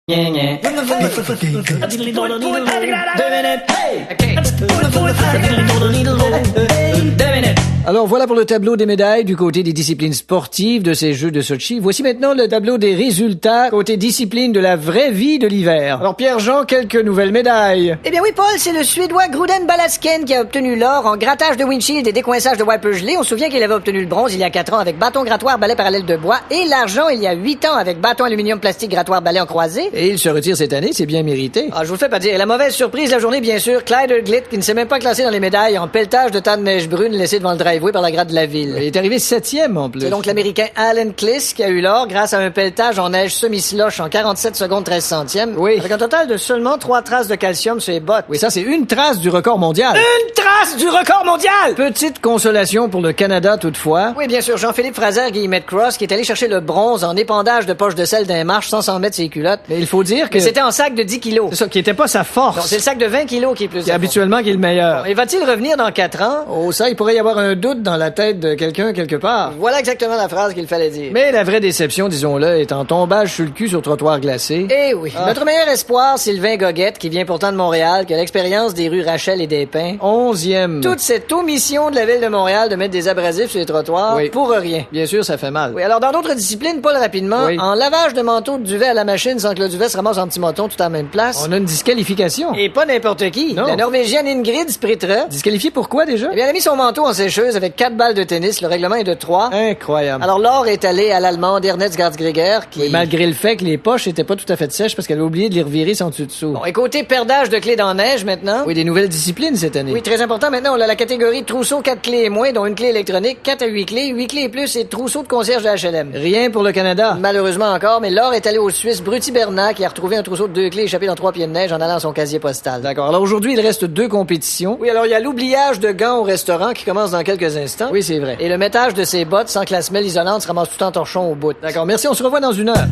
Alors voilà pour le tableau des médailles du côté des disciplines sportives de ces Jeux de Sochi. Voici maintenant le tableau des résultats côté discipline de la vraie vie de l'hiver. Alors Pierre-Jean, quelques nouvelles médailles. Eh bien oui, Paul, c'est le Suédois Gruden Balasken qui a obtenu l'or en grattage de windshield et décoinçage de wipers gelés. On se souvient qu'il avait obtenu le bronze il y a 4 ans avec bâton grattoir balai parallèle de bois et l'argent il y a 8 ans avec bâton aluminium plastique grattoir balai en croisé. Et il se retire cette année, c'est bien mérité. Ah, je vous le fais pas dire. Et la mauvaise surprise de la journée, bien sûr, Clyde Glitt qui ne s'est même pas classé dans les médailles en pelletage de tas de neige brune laissé devant le driveway par la grade de la ville. Il est arrivé 7e en plus. C'est donc l'Américain Alan Kliss qui a eu l'or grâce à un pelletage en neige semi-slush en 47 secondes 13 centièmes. Oui. Avec un total de seulement 3 traces de calcium sur les bottes. Oui, ça c'est une trace du record mondial. Une trace du record mondial! Petite consolation pour le Canada toutefois. Oui, bien sûr, Jean-Philippe Fraser Guillemette Cross qui est allé chercher le bronze en épandage de poche de sel d'un marche sans s'en mettre ses culottes. Mais il faut dire que... Mais c'était en sac de 10 kilos. C'est ça, qui était pas sa force. Non, c'est le sac de 20 kilos qui est plus... C'est habituellement qui est le meilleur. Bon, et va-t-il revenir dans 4 ans? Oh, ça, il pourrait y avoir un doute dans la tête de quelqu'un quelque part. Voilà exactement la phrase qu'il fallait dire. Mais la vraie déception, disons-le, est en tombage sur le cul sur trottoir glacé. Eh oui. Notre meilleur espoir, Sylvain Goguette, qui vient pourtant de Montréal, qui a l'expérience des rues Rachel et des Pins. 11e. Toute cette omission de la ville de Montréal de mettre des abrasifs sur les trottoirs, oui. Pour rien. Bien sûr, ça fait mal. Oui, alors dans d'autres disciplines, Paul, rapidement, oui. En lavage de manteau de duvet à la machine sans que le duvet se ramasse en petit moton tout en même place. On a une disqualification. Et pas n'importe qui. Non. La Norvégienne Ingrid Spritra. Disqualifié pourquoi déjà? Eh bien, elle a mis son manteau en sécheuse avec 4 balles de tennis. Le règlement est de 3. Incroyable. Alors, l'or est allé à l'Allemande Ernest Gartzgreger, qui... Oui, malgré le fait que les poches étaient pas tout à fait sèches parce qu'elle a oublié de les revirer sans dessus-dessous. Bon, et côté perdage de clés dans la neige, maintenant. Oui, des nouvelles disciplines cette année. Oui, très important. Maintenant, on a la catégorie trousseau 4 clés et moins, dont une clé électronique, 4 à 8 clés, 8 clés et plus et trousseau de concierge de HLM. Rien pour le Canada. Malheureusement encore, mais l'or est allé au Suisse Brutti Bernat, qui a retrouvé un trousseau de 2 clés échappé dans 3 pieds de neige en allant à son casier postal. D'accord. Alors aujourd'hui, il reste 2 compétitions. Oui, alors il y a l'oubliage de gants au restaurant qui commence dans quelques instants. Oui, c'est vrai. Et le mettage de ses bottes sans que la semelle isolante se ramasse tout en torchon au bout. D'accord. Merci, on se revoit dans 1 heure.